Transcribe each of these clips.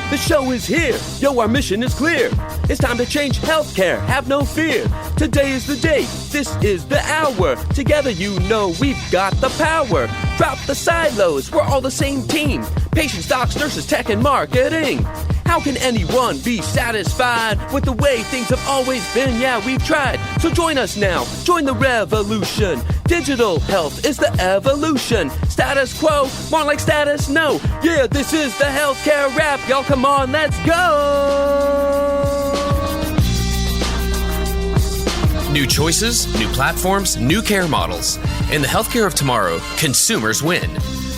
The show is here. Yo, our mission is clear. It's time to change healthcare. Have no fear. Today is the day. This is the hour. Together, you know we've got the power. Drop the silos. We're all the same team. Patients, docs, nurses, tech, and marketing. How can anyone be satisfied with the way things have always been? Yeah, we've tried. So join us now. Join the revolution. Digital health is the evolution. Status quo, more like status no. Yeah, this is the healthcare rap. Y'all come on, let's go. New choices, new platforms, new care models. In the healthcare of tomorrow, consumers win.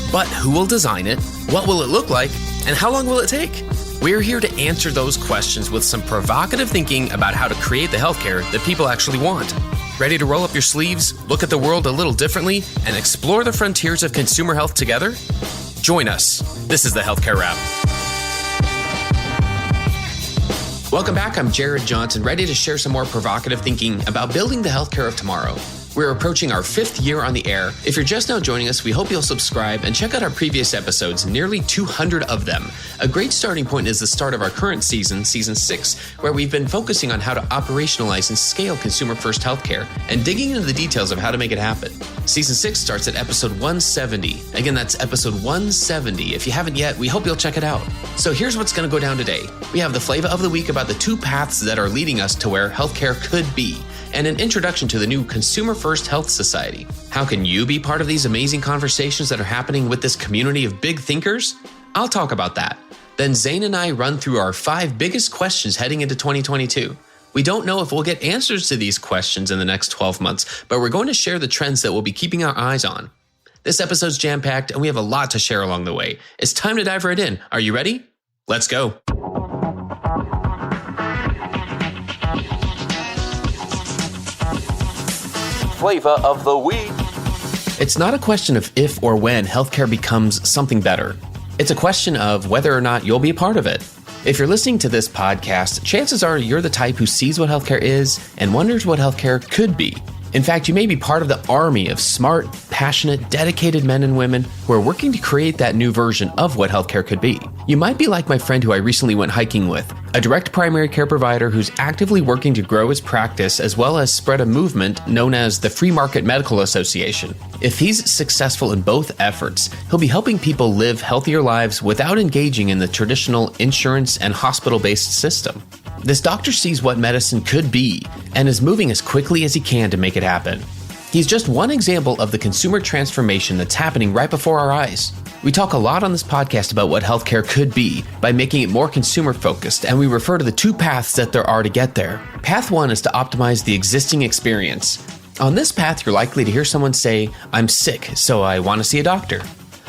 But who will design it? What will it look like? And how long will it take? We're here to answer those questions with some provocative thinking about how to create the healthcare that people actually want. Ready to roll up your sleeves, look at the world a little differently, and explore the frontiers of consumer health together? Join us. This is the Healthcare Wrap. Welcome back. I'm Jared Johnson, ready to share some more provocative thinking about building the healthcare of tomorrow. We're approaching our 5th year on the air. If you're just now joining us, we hope you'll subscribe and check out our previous episodes, nearly 200 of them. A great starting point is the start of our current season, Season 6, where we've been focusing on how to operationalize and scale consumer-first healthcare and digging into the details of how to make it happen. Season 6 starts at episode 170. Again, that's episode 170. If you haven't yet, we hope you'll check it out. So here's what's going to go down today. We have the Flava of the week about the 2 paths that are leading us to where healthcare could be, and an introduction to the new Consumer First Health Society. How can you be part of these amazing conversations that are happening with this community of big thinkers? I'll talk about that. Then Zain and I run through our 5 biggest questions heading into 2022. We don't know if we'll get answers to these questions in the next 12 months, but we're going to share the trends that we'll be keeping our eyes on. This episode's jam-packed, and we have a lot to share along the way. It's time to dive right in. Are you ready? Let's go. Flava of the week. It's not a question of if or when healthcare becomes something better. It's a question of whether or not you'll be a part of it. If you're listening to this podcast, chances are you're the type who sees what healthcare is and wonders what healthcare could be. In fact, you may be part of the army of smart, passionate, dedicated men and women who are working to create that new version of what healthcare could be. You might be like my friend who I recently went hiking with, a direct primary care provider who's actively working to grow his practice as well as spread a movement known as the Free Market Medical Association. If he's successful in both efforts, he'll be helping people live healthier lives without engaging in the traditional insurance and hospital-based system. This doctor sees what medicine could be and is moving as quickly as he can to make it happen. He's just one example of the consumer transformation that's happening right before our eyes. We talk a lot on this podcast about what healthcare could be by making it more consumer-focused, and we refer to the 2 paths that there are to get there. Path 1 is to optimize the existing experience. On this path, you're likely to hear someone say, "I'm sick, so I want to see a doctor."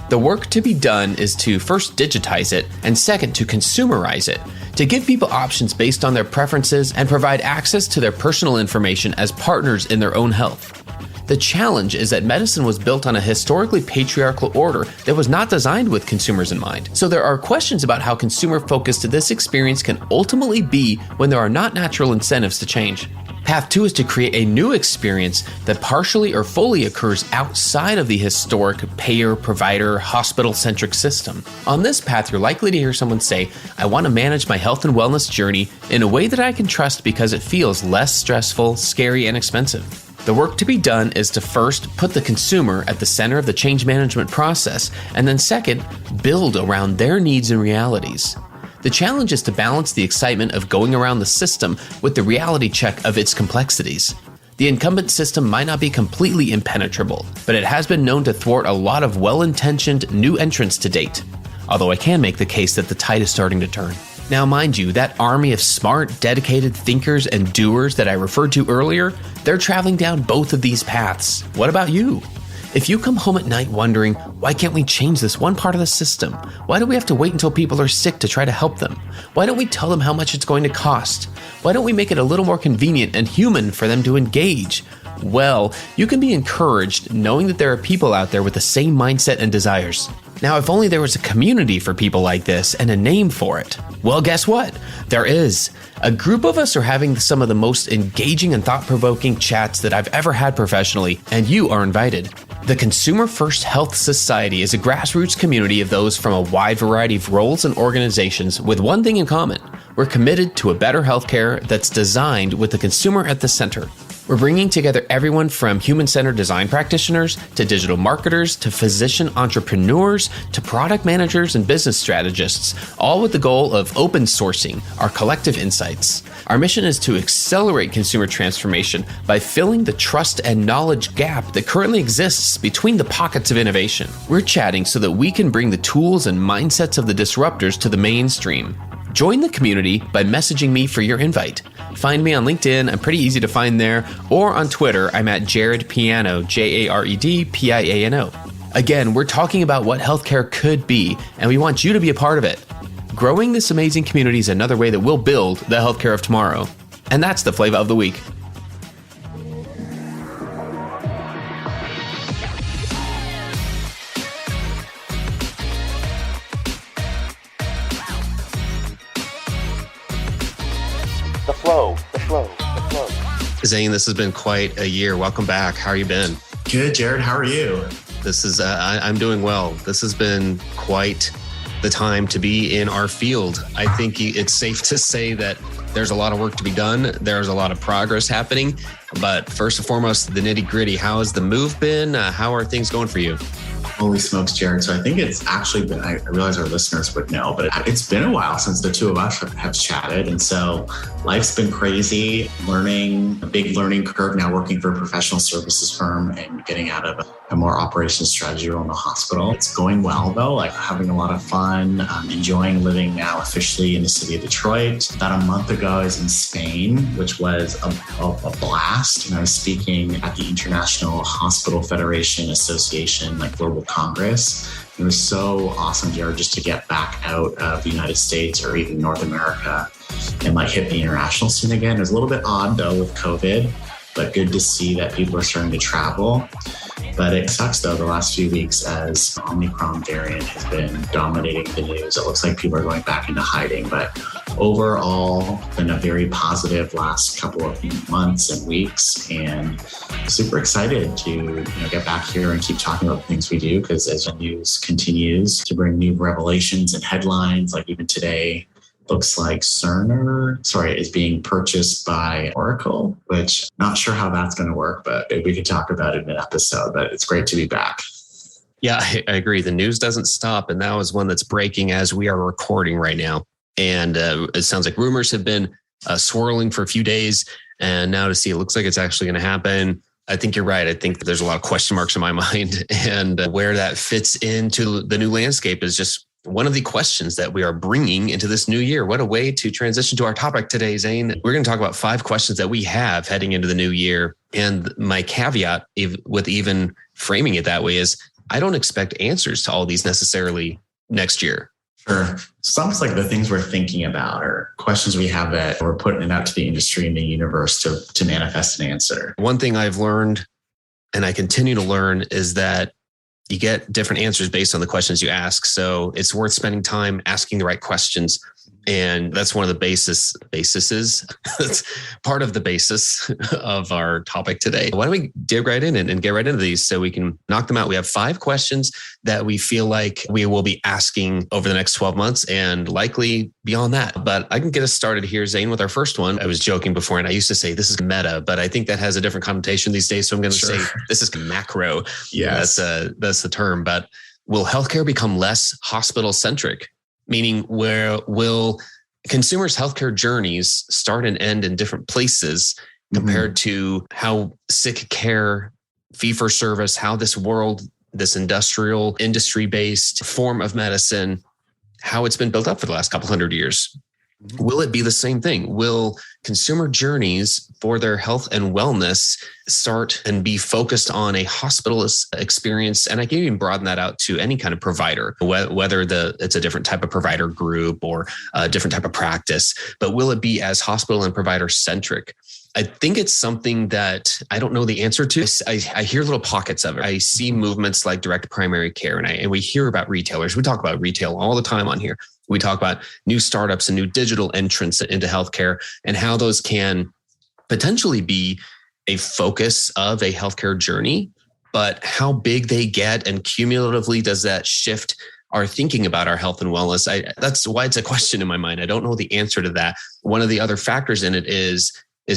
The work to be done is to first digitize it, and second, to consumerize it, to give people options based on their preferences and provide access to their personal information as partners in their own health. The challenge is that medicine was built on a historically patriarchal order that was not designed with consumers in mind. So there are questions about how consumer-focused this experience can ultimately be when there are not natural incentives to change. Path 2 is to create a new experience that partially or fully occurs outside of the historic payer, provider, hospital-centric system. On this path, you're likely to hear someone say, "I want to manage my health and wellness journey in a way that I can trust because it feels less stressful, scary, and expensive." The work to be done is to first put the consumer at the center of the change management process, and then second, build around their needs and realities. The challenge is to balance the excitement of going around the system with the reality check of its complexities. The incumbent system might not be completely impenetrable, but it has been known to thwart a lot of well-intentioned new entrants to date, although I can make the case that the tide is starting to turn. Now, mind you, that army of smart, dedicated thinkers and doers that I referred to earlier, they're traveling down both of these paths. What about you? If you come home at night wondering, why can't we change this one part of the system? Why do we have to wait until people are sick to try to help them? Why don't we tell them how much it's going to cost? Why don't we make it a little more convenient and human for them to engage? Well, you can be encouraged knowing that there are people out there with the same mindset and desires. Now, if only there was a community for people like this and a name for it. Well, guess what? There is. A group of us are having some of the most engaging and thought-provoking chats that I've ever had professionally, and you are invited. The Consumer First Health Society is a grassroots community of those from a wide variety of roles and organizations with one thing in common. We're committed to a better healthcare that's designed with the consumer at the center. We're bringing together everyone from human-centered design practitioners to digital marketers to physician entrepreneurs to product managers and business strategists, all with the goal of open sourcing our collective insights. Our mission is to accelerate consumer transformation by filling the trust and knowledge gap that currently exists between the pockets of innovation. We're chatting so that we can bring the tools and mindsets of the disruptors to the mainstream. Join the community by messaging me for your invite. Find me on LinkedIn, I'm pretty easy to find there, or on Twitter, I'm at Jared Piano, Jared Piano. Again, we're talking about what healthcare could be, and we want you to be a part of it. Growing this amazing community is another way that we'll build the healthcare of tomorrow. And that's the Flava of the Week. The flow. Zain, this has been quite a year. Welcome back. How are you been? Good, Jared. How are you? This is, I'm doing well. This has been quite the time to be in our field. I think it's safe to say that there's a lot of work to be done. There's a lot of progress happening. But first and foremost, the nitty gritty. How has the move been? How are things going for you? Holy smokes, Jared. So I think it's actually been, I realize our listeners would know, but it's been a while since the two of us have chatted. And so life's been crazy, a big learning curve now working for a professional services firm and getting out of a more operations strategy role in the hospital. It's going well though, like having a lot of fun, enjoying living now officially in the city of Detroit. About a month ago I was in Spain, which was a blast. And I was speaking at the International Hospital Federation Association, like Global Congress. It was so awesome, Jared, just to get back out of the United States or even North America and like hit the international scene again. It was a little bit odd though with COVID, but good to see that people are starting to travel. But it sucks though, the last few weeks as the Omicron variant has been dominating the news. It looks like people are going back into hiding, but overall been a very positive last couple of months and weeks, and super excited to get back here and keep talking about the things we do, because as the news continues to bring new revelations and headlines, like even today, looks like Cerner, is being purchased by Oracle, which not sure how that's going to work, but we could talk about it in an episode, but it's great to be back. Yeah, I agree. The news doesn't stop. And that was one that's breaking as we are recording right now. And it sounds like rumors have been swirling for a few days. And now to see, it looks like it's actually going to happen. I think you're right. I think that there's a lot of question marks in my mind. And where that fits into the new landscape is just one of the questions that we are bringing into this new year. What a way to transition to our topic today, Zain. We're going to talk about 5 questions that we have heading into the new year. And my caveat with even framing it that way is I don't expect answers to all these necessarily next year. Sure. Sounds like the things we're thinking about or questions we have that we're putting it out to the industry and the universe to manifest an answer. One thing I've learned, and I continue to learn, is that you get different answers based on the questions you ask. So it's worth spending time asking the right questions. And that's one of the bases. That's part of the basis of our topic today. Why don't we dig right in and get right into these so we can knock them out? We have 5 questions that we feel like we will be asking over the next 12 months and likely beyond that. But I can get us started here, Zain, with our first one. I was joking before, and I used to say this is meta, but I think that has a different connotation these days. So I'm going to say this is macro. Yes. That's the term. But will healthcare become less hospital-centric? Meaning, where will consumers' healthcare journeys start and end in different places compared to how sick care, fee-for-service, how this world, this industry-based form of medicine, how it's been built up for the last couple hundred years? Will it be the same thing? Will consumer journeys for their health and wellness start and be focused on a hospitalist experience? And I can even broaden that out to any kind of provider, whether it's a different type of provider group or a different type of practice, but will it be as hospital and provider centric? I think it's something that I don't know the answer to. I hear little pockets of it. I see movements like direct primary care, and we hear about retailers. We talk about retail all the time on here. We talk about new startups and new digital entrants into healthcare and how those can potentially be a focus of a healthcare journey, but how big they get and cumulatively does that shift our thinking about our health and wellness? That's why it's a question in my mind. I don't know the answer to that. One of the other factors in it is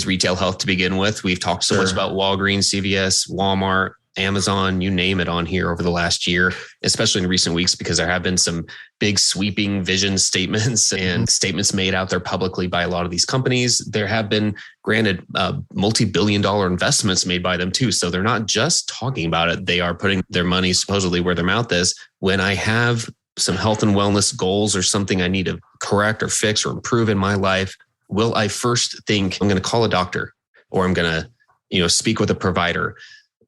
retail health to begin with. We've talked so much about Walgreens, CVS, Walmart, Amazon, you name it on here over the last year, especially in recent weeks, because there have been some big sweeping vision statements and statements made out there publicly by a lot of these companies. There have been, granted, multi-billion-dollar investments made by them too. So they're not just talking about it. They are putting their money supposedly where their mouth is. When I have some health and wellness goals or something I need to correct or fix or improve in my life, will I first think I'm going to call a doctor or I'm going to, speak with a provider?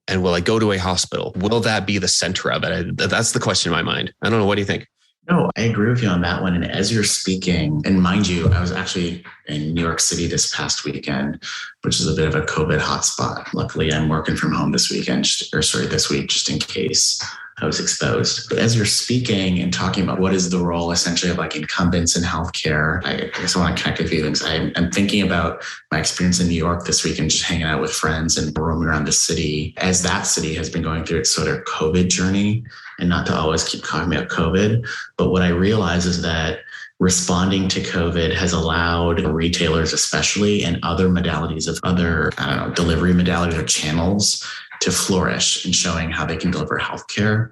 And will I go to a hospital? Will that be the center of it? That's the question in my mind. I don't know. What do you think? No, I agree with you on that one. And as you're speaking, and mind you, I was actually in New York City this past weekend, which is a bit of a COVID hotspot. Luckily, I'm working from home this week, just in case I was exposed. But as you're speaking and talking about what is the role essentially of like incumbents in healthcare, I guess I want to connect a few things. I'm thinking about my experience in New York this week and just hanging out with friends and roaming around the city as that city has been going through its sort of COVID journey, and not to always keep talking about COVID. But what I realize is that responding to COVID has allowed retailers, especially, and other modalities of other, delivery modalities or channels to flourish in showing how they can deliver healthcare.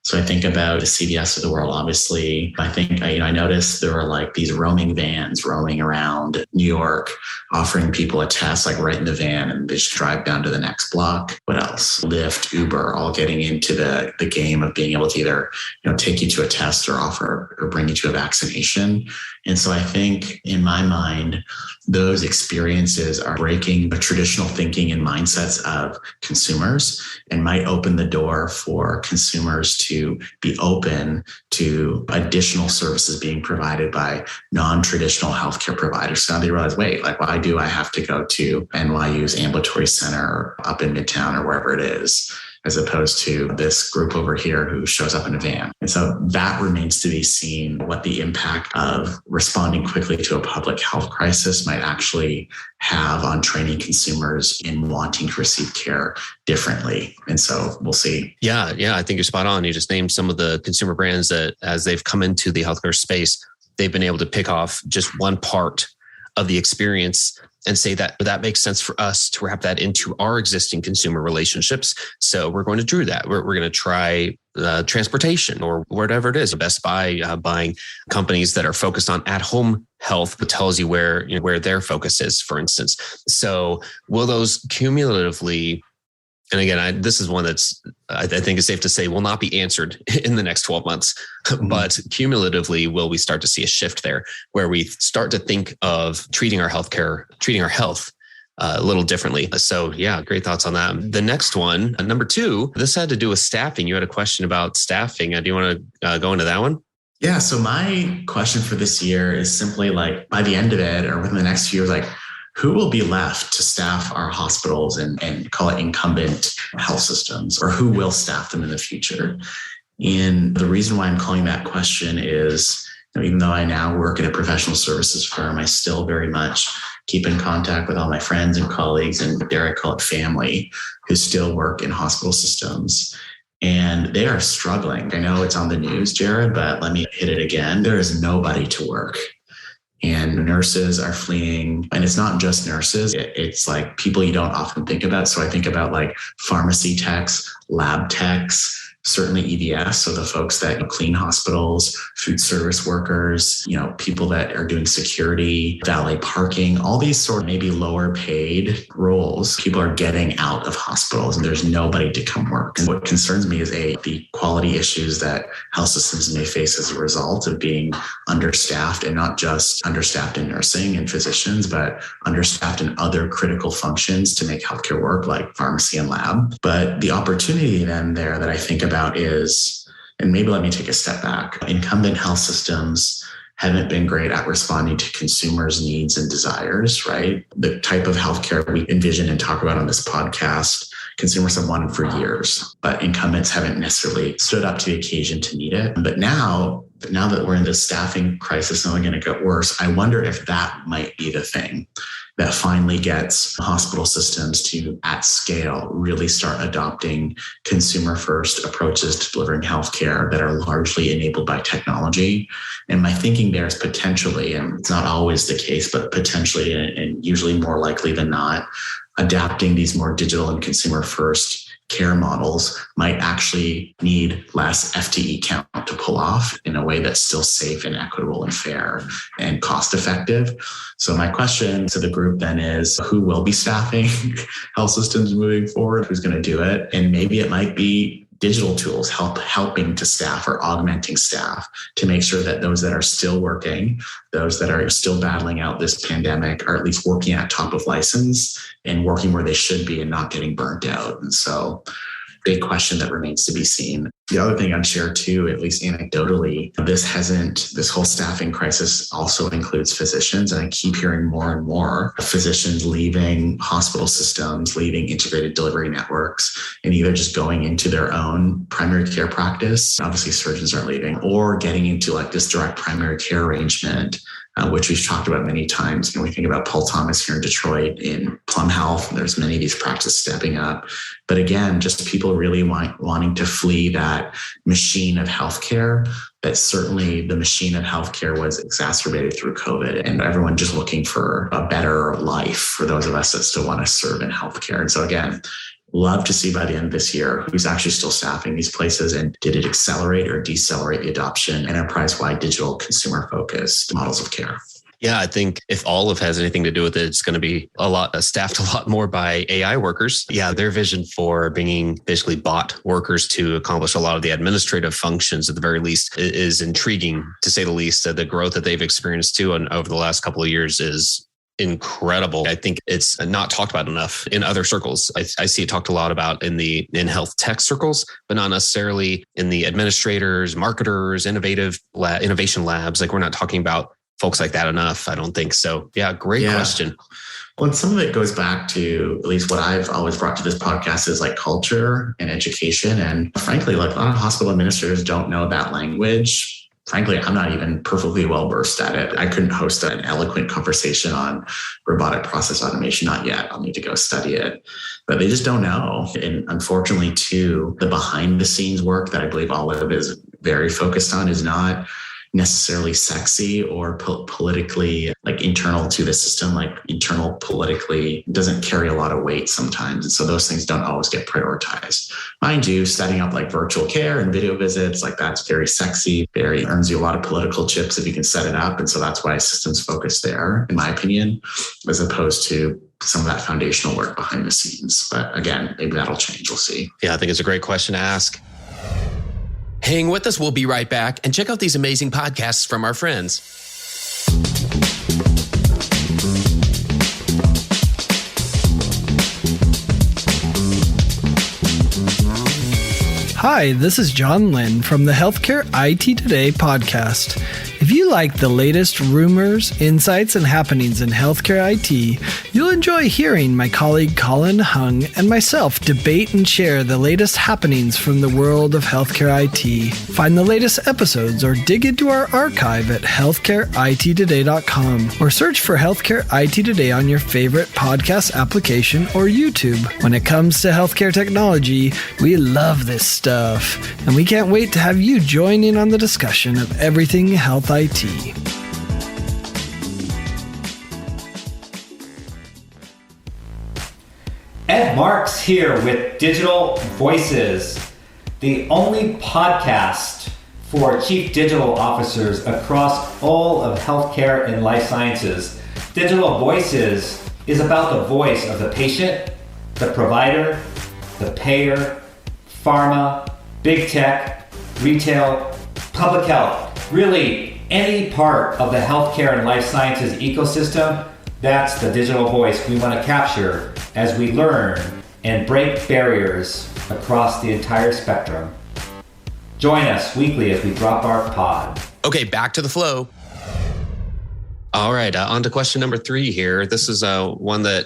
So I think about the CVS of the world. Obviously, I think I noticed there were like these roaming vans roaming around New York, offering people a test, like right in the van, and they just drive down to the next block. What else? Lyft, Uber, all getting into the game of being able to either take you to a test or offer or bring you to a vaccination. And so I think in my mind, those experiences are breaking the traditional thinking and mindsets of consumers and might open the door for consumers to be open to additional services being provided by non-traditional healthcare providers. So now they realize, wait, like, why do I have to go to NYU's ambulatory center up in Midtown or wherever it is, as opposed to this group over here who shows up in a van? And so that remains to be seen, what the impact of responding quickly to a public health crisis might actually have on training consumers in wanting to receive care differently. And so we'll see. Yeah, I think you're spot on. You just named some of the consumer brands that as they've come into the healthcare space, they've been able to pick off just one part of the experience and say that makes sense for us to wrap that into our existing consumer relationships. So we're going to do that. We're going to try transportation or whatever it is. Best Buy buying companies that are focused on at-home health that tells you where their focus is, for instance. So will those cumulatively, and again, this is one that's, I think it's safe to say, will not be answered in the next 12 months. Mm-hmm. But cumulatively, will we start to see a shift there where we start to think of treating our health a little differently? So yeah, great thoughts on that. The next one, number 2, this had to do with staffing. You had a question about staffing. Do you want to go into that one? Yeah. So my question for this year is simply like, by the end of it or within the next few years, like, who will be left to staff our hospitals and call it incumbent health systems, or who will staff them in the future? And the reason why I'm calling that question is, even though I now work at a professional services firm, I still very much keep in contact with all my friends and colleagues, and dare I call it family, who still work in hospital systems. And they are struggling. I know it's on the news, Jared, but let me hit it again. There is nobody to work. And nurses are fleeing. And it's not just nurses. It's like people you don't often think about. So I think about like pharmacy techs, lab techs, certainly EVS, so the folks that clean hospitals, food service workers, people that are doing security, valet parking, all these sort of maybe lower paid roles, people are getting out of hospitals and there's nobody to come work. And what concerns me is the quality issues that health systems may face as a result of being understaffed, and not just understaffed in nursing and physicians, but understaffed in other critical functions to make healthcare work, like pharmacy and lab. But the opportunity then there that I think about is, and maybe let me take a step back, incumbent health systems haven't been great at responding to consumers' needs and desires, right? The type of healthcare we envision and talk about on this podcast, consumers have wanted for years, but incumbents haven't necessarily stood up to the occasion to meet it. But now that we're in this staffing crisis and only going to get worse, I wonder if that might be the thing that finally gets hospital systems to, at scale, really start adopting consumer-first approaches to delivering healthcare that are largely enabled by technology. And my thinking there is potentially, and it's not always the case, but potentially, and usually more likely than not, adapting these more digital and consumer-first care models might actually need less FTE count to pull off in a way that's still safe and equitable and fair and cost effective. So my question to the group then is, who will be staffing health systems moving forward? Who's going to do it? And maybe it might be digital tools helping to staff or augmenting staff to make sure that those that are still working, those that are still battling out this pandemic, are at least working at top of license and working where they should be and not getting burnt out. And so, big question that remains to be seen. The other thing I'd share too, at least anecdotally, this whole staffing crisis also includes physicians. And I keep hearing more and more physicians leaving hospital systems, leaving integrated delivery networks, and either just going into their own primary care practice. Obviously surgeons are leaving, or getting into like this direct primary care arrangement, which we've talked about many times. We think about Paul Thomas here in Detroit, in Plum Health. There's many of these practices stepping up. But again, just people really wanting to flee that machine of healthcare. That certainly the machine of healthcare was exacerbated through COVID, and everyone just looking for a better life for those of us that still want to serve in healthcare. And so again, love to see by the end of this year who's actually still staffing these places, and did it accelerate or decelerate the adoption, enterprise-wide digital consumer-focused models of care? Yeah, I think if Olive has anything to do with it, it's going to be staffed a lot more by AI workers. Yeah, their vision for bringing basically bot workers to accomplish a lot of the administrative functions, at the very least, is intriguing, to say the least. The growth that they've experienced too, and over the last couple of years, is incredible. I think it's not talked about enough in other circles. I see it talked a lot about in health tech circles, but not necessarily in the administrators, marketers, innovation labs. Like, we're not talking about folks like that enough. I don't think so. Yeah, great question. Well, and some of it goes back to, at least what I've always brought to this podcast, is like culture and education. And frankly, like, a lot of hospital administrators don't know that language. Frankly, I'm not even perfectly well versed at it. I couldn't host an eloquent conversation on robotic process automation. Not yet. I'll need to go study it. But they just don't know. And unfortunately, too, the behind the scenes work that I believe Olive is very focused on is not necessarily sexy or politically like internal to the system, like internal politically doesn't carry a lot of weight sometimes. And so those things don't always get prioritized. Mind you, setting up like virtual care and video visits, like that's very sexy, very earns you a lot of political chips if you can set it up. And so that's why systems focus there, in my opinion, as opposed to some of that foundational work behind the scenes. But again, maybe that'll change. We'll see. Yeah, I think it's a great question to ask. Hang with us. We'll be right back, and check out these amazing podcasts from our friends. Hi, this is John Lynn from the Healthcare IT Today podcast. If you like the latest rumors, insights, and happenings in healthcare IT, you'll enjoy hearing my colleague Colin Hung and myself debate and share the latest happenings from the world of healthcare IT. Find the latest episodes or dig into our archive at healthcareittoday.com, or search for Healthcare IT Today on your favorite podcast application or YouTube. When it comes to healthcare technology, we love this stuff, and we can't wait to have you join in on the discussion of everything health IT. Ed Marks here with Digital Voices. the only podcast for chief digital officers across all of healthcare and life sciences. Digital Voices is about the voice of the patient, the provider, the payer, pharma, big tech, retail, public health, really any part of the healthcare and life sciences ecosystem. That's the digital voice we want to capture as we learn and break barriers across the entire spectrum. Join us weekly as we drop our pod. Okay, back to the flow. All right, on to question number 3 here. This is one that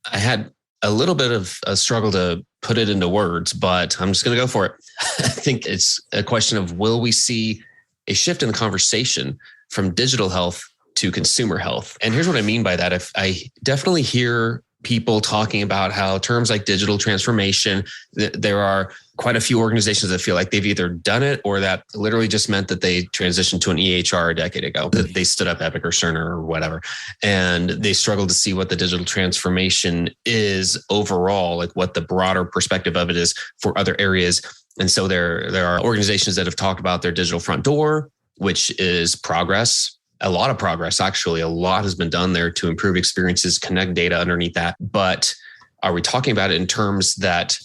I had a little bit of a struggle to put it into words, but I'm just going to go for it. I think it's a question of, will we see a shift in the conversation from digital health to consumer health? And here's what I mean by that. If I definitely hear people talking about how terms like digital transformation, there are quite a few organizations that feel like they've either done it or that literally just meant that they transitioned to an EHR a decade ago, that they stood up Epic or Cerner or whatever, and they struggle to see what the digital transformation is overall, like what the broader perspective of it is for other areas. And so there are organizations that have talked about their digital front door, which is progress. A lot of progress, actually. A lot has been done there to improve experiences, connect data underneath that. But are we talking about it in terms that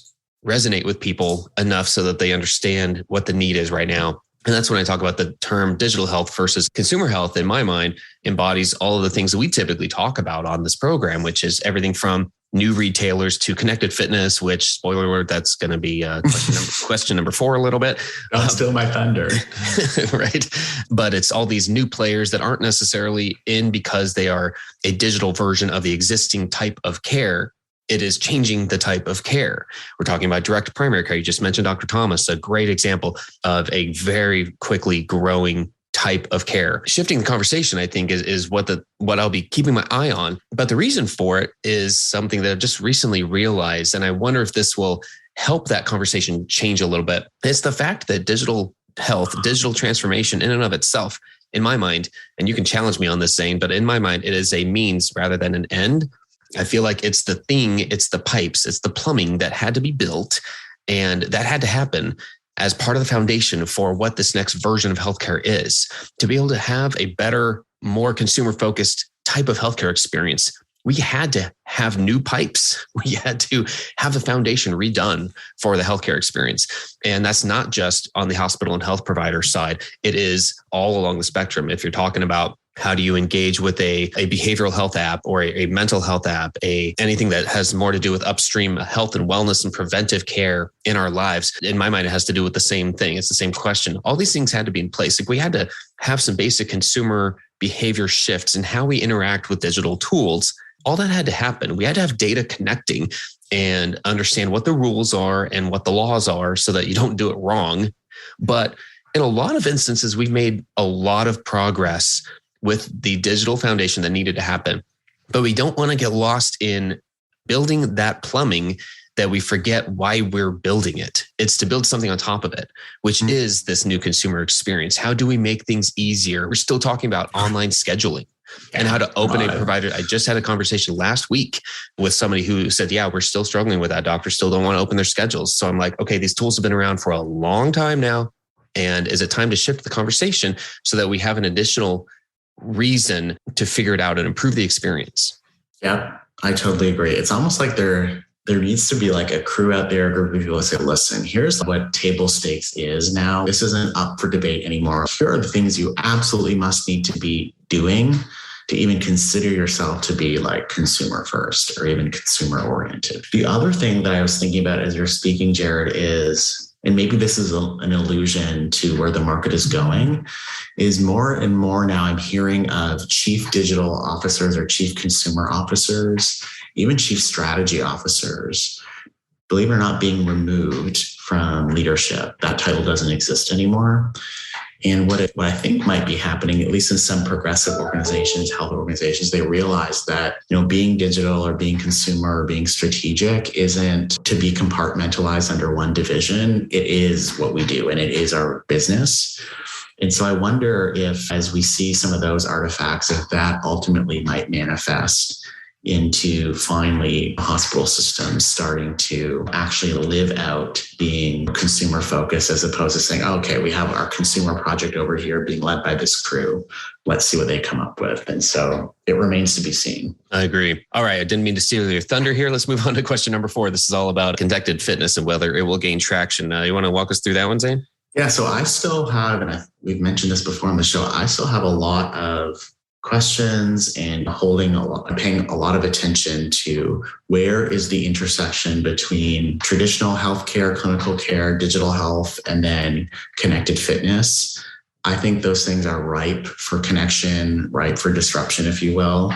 resonate with people enough so that they understand what the need is right now? And that's when I talk about the term digital health versus consumer health. In my mind, embodies all of the things that we typically talk about on this program, which is everything from new retailers to connected fitness, which, spoiler alert, that's going to be question number 4 a little bit. Don't steal my thunder. Right. But it's all these new players that aren't necessarily in because they are a digital version of the existing type of care. It is changing the type of care. We're talking about direct primary care. You just mentioned Dr. Thomas, a great example of a very quickly growing type of care. Shifting the conversation, I think, is what I'll be keeping my eye on. But the reason for it is something that I've just recently realized, and I wonder if this will help that conversation change a little bit. It's the fact that digital health, digital transformation in and of itself, in my mind, and you can challenge me on this, Zain, but in my mind, it is a means rather than an end. I feel like it's the thing, it's the pipes, it's the plumbing that had to be built, and that had to happen as part of the foundation for what this next version of healthcare is. To be able to have a better, more consumer-focused type of healthcare experience, we had to have new pipes. We had to have the foundation redone for the healthcare experience. And that's not just on the hospital and health provider side. It is all along the spectrum. If you're talking about how do you engage with a behavioral health app or a mental health app, anything that has more to do with upstream health and wellness and preventive care in our lives? In my mind, it has to do with the same thing. It's the same question. All these things had to be in place. Like, we had to have some basic consumer behavior shifts in how we interact with digital tools. All that had to happen. We had to have data connecting and understand what the rules are and what the laws are so that you don't do it wrong. But in a lot of instances, we've made a lot of progress with the digital foundation that needed to happen. But we don't want to get lost in building that plumbing that we forget why we're building it. It's to build something on top of it, which is this new consumer experience. How do we make things easier? We're still talking about online scheduling and how to open a provider. I just had a conversation last week with somebody who said, yeah, we're still struggling with that. Doctors still don't want to open their schedules. So I'm like, okay, these tools have been around for a long time now. And is it time to shift the conversation so that we have an additional reason to figure it out and improve the experience? Yeah, I totally agree. It's almost like there needs to be like a crew out there, a group of people that say, listen, here's what table stakes is now. This isn't up for debate anymore. Here are the things you absolutely must need to be doing to even consider yourself to be like consumer first or even consumer oriented. The other thing that I was thinking about as you're speaking, Jared, is, and maybe this is an allusion to where the market is going, is more and more now I'm hearing of chief digital officers or chief consumer officers, even chief strategy officers, believe it or not, being removed from leadership. That title doesn't exist anymore. And what I think might be happening, at least in some progressive organizations, health organizations, they realize that, being digital or being consumer or being strategic isn't to be compartmentalized under one division. It is what we do, and it is our business. And so I wonder if, as we see some of those artifacts, if that ultimately might manifest into finally hospital systems starting to actually live out being consumer focused as opposed to saying, okay, we have our consumer project over here being led by this crew. Let's see what they come up with. And so it remains to be seen. I agree. All right. I didn't mean to steal your thunder here. Let's move on to question number 4. This is all about connected fitness and whether it will gain traction. You want to walk us through that one, Zain? Yeah. So I still have, and we've mentioned this before on the show, I still have a lot of questions and paying a lot of attention to where is the intersection between traditional healthcare, clinical care, digital health, and then connected fitness. I think those things are ripe for connection, ripe for disruption, if you will.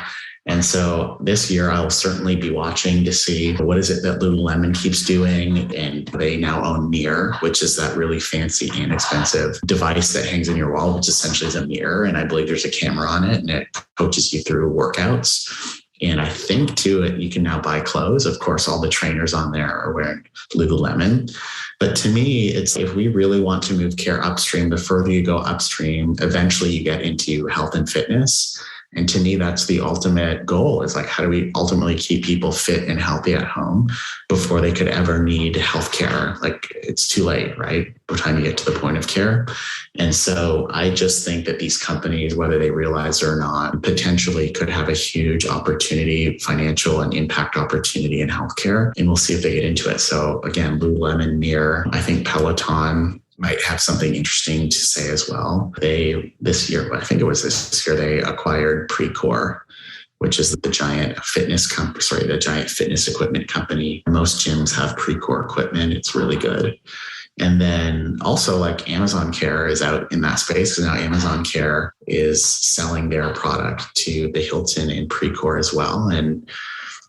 And so this year, I'll certainly be watching to see what is it that Lululemon keeps doing. And they now own Mirror, which is that really fancy and expensive device that hangs in your wall, which essentially is a mirror. And I believe there's a camera on it and it coaches you through workouts. And I think too, you can now buy clothes. Of course, all the trainers on there are wearing Lululemon. But to me, it's if we really want to move care upstream, the further you go upstream, eventually you get into health and fitness. And to me, that's the ultimate goal is like, how do we ultimately keep people fit and healthy at home before they could ever need healthcare? Like it's too late, right? By the time you get to the point of care. And so I just think that these companies, whether they realize it or not, potentially could have a huge opportunity, financial and impact opportunity in healthcare. And we'll see if they get into it. So again, Lululemon, Mirror, I think Peloton might have something interesting to say as well. I think this year, they acquired Precor, which is the giant fitness equipment company. Most gyms have Precor equipment. It's really good. And then also like Amazon Care is out in that space. So now Amazon Care is selling their product to the Hilton and Precor as well. And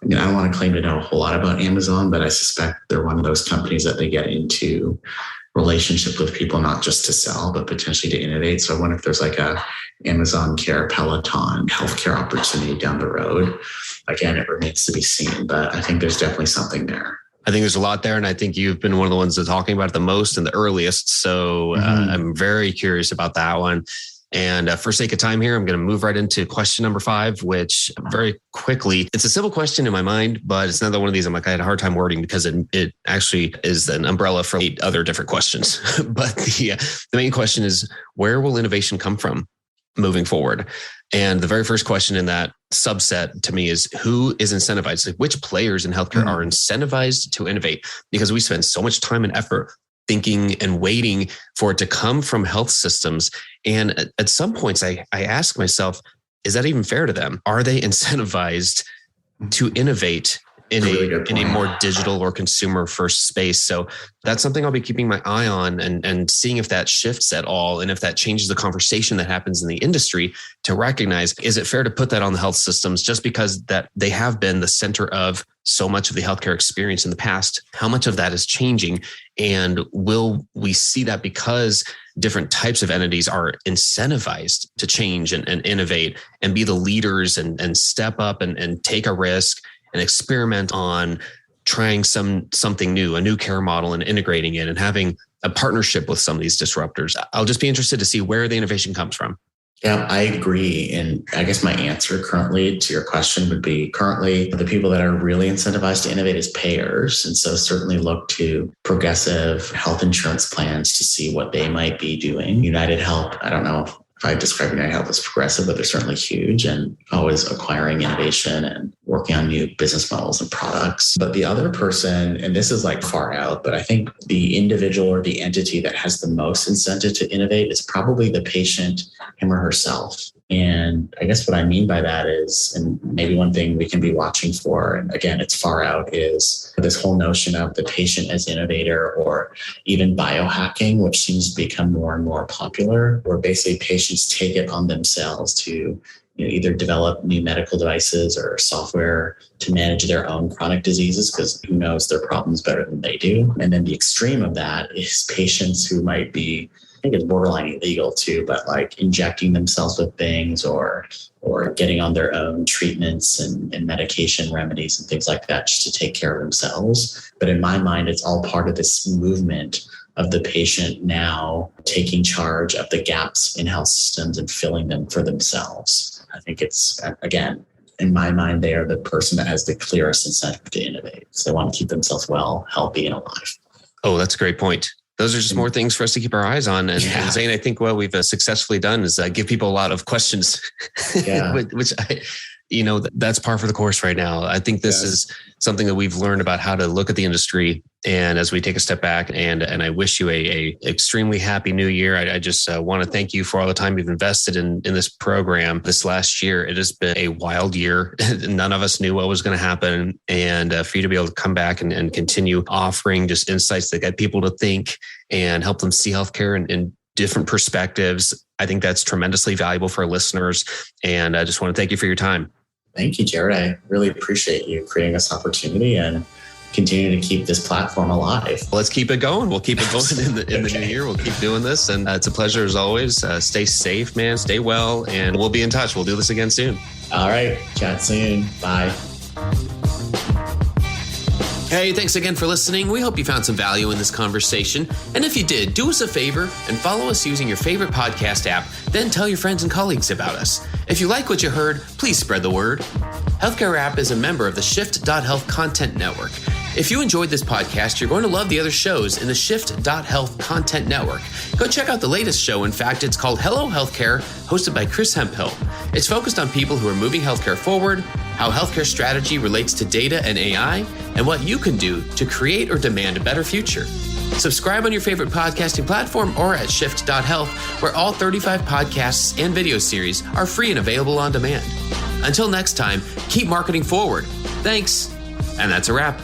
I mean, I don't want to claim to know a whole lot about Amazon, but I suspect they're one of those companies that they get into relationship with people, not just to sell, but potentially to innovate. So I wonder if there's like a Amazon Care, Peloton healthcare opportunity down the road. Again, it remains to be seen, but I think there's definitely something there. I think there's a lot there. And I think you've been one of the ones that's talking about it the most and the earliest. So I'm very curious about that one. And for sake of time here, I'm going to move right into question number 5, which very quickly, it's a simple question in my mind, but it's another one of these. I had a hard time wording because it actually is an umbrella for 8 other different questions. But the main question is, where will innovation come from moving forward? And the very first question in that subset to me is, who is incentivized? Like, which players in healthcare are incentivized to innovate? Because we spend so much time and effort thinking and waiting for it to come from health systems. And at some points, I ask myself, is that even fair to them? Are they incentivized to innovate in a more digital or consumer first space? So that's something I'll be keeping my eye on and seeing if that shifts at all. And if that changes the conversation that happens in the industry to recognize, is it fair to put that on the health systems just because that they have been the center of so much of the healthcare experience in the past? How much of that is changing? And will we see that because different types of entities are incentivized to change and innovate and be the leaders and step up and take a risk and experiment on trying something new, a new care model, and integrating it and having a partnership with some of these disruptors? I'll just be interested to see where the innovation comes from. Yeah, I agree. And I guess my answer currently to your question would be, currently the people that are really incentivized to innovate is payers. And so certainly look to progressive health insurance plans to see what they might be doing. United Health, I don't know if I describe United Health as progressive, but they're certainly huge and always acquiring innovation and working on new business models and products. But the other person, and this is like far out, but I think the individual or the entity that has the most incentive to innovate is probably the patient, him or herself. And I guess what I mean by that is, and maybe one thing we can be watching for, and again, it's far out, is this whole notion of the patient as innovator, or even biohacking, which seems to become more and more popular, where basically patients take it on themselves to either develop new medical devices or software to manage their own chronic diseases, because who knows their problems better than they do. And then the extreme of that is patients who might be, I think it's borderline illegal too, but like injecting themselves with things or getting on their own treatments and medication remedies and things like that just to take care of themselves. But in my mind, it's all part of this movement of the patient now taking charge of the gaps in health systems and filling them for themselves. I think it's, again, in my mind, they are the person that has the clearest incentive to innovate. So they want to keep themselves well, healthy, and alive. Oh, that's a great point. Those are just more things for us to keep our eyes on. And Zain, I think what we've successfully done is give people a lot of questions, which that's par for the course right now. I think this is something that we've learned about how to look at the industry. And as we take a step back, and I wish you a extremely happy new year. I just want to thank you for all the time you've invested in this program this last year. It has been a wild year. None of us knew what was going to happen. And for you to be able to come back and continue offering just insights that get people to think and help them see healthcare in different perspectives, I think that's tremendously valuable for our listeners. And I just want to thank you for your time. Thank you, Jared. I really appreciate you creating this opportunity and continue to keep this platform alive. Let's keep it going. We'll keep it going in the new year. We'll keep doing this. And it's a pleasure as always. Stay safe, man. Stay well. And we'll be in touch. We'll do this again soon. All right. Chat soon. Bye. Hey, thanks again for listening. We hope you found some value in this conversation. And if you did, do us a favor and follow us using your favorite podcast app. Then tell your friends and colleagues about us. If you like what you heard, please spread the word. Healthcare App is a member of the Shift.Health Content Network. If you enjoyed this podcast, you're going to love the other shows in the Shift.Health Content Network. Go check out the latest show. In fact, it's called Hello Healthcare, hosted by Chris Hemphill. It's focused on people who are moving healthcare forward, how healthcare strategy relates to data and AI, and what you can do to create or demand a better future. Subscribe on your favorite podcasting platform or at Shift.Health, where all 35 podcasts and video series are free and available on demand. Until next time, keep marketing forward. Thanks. And that's a wrap.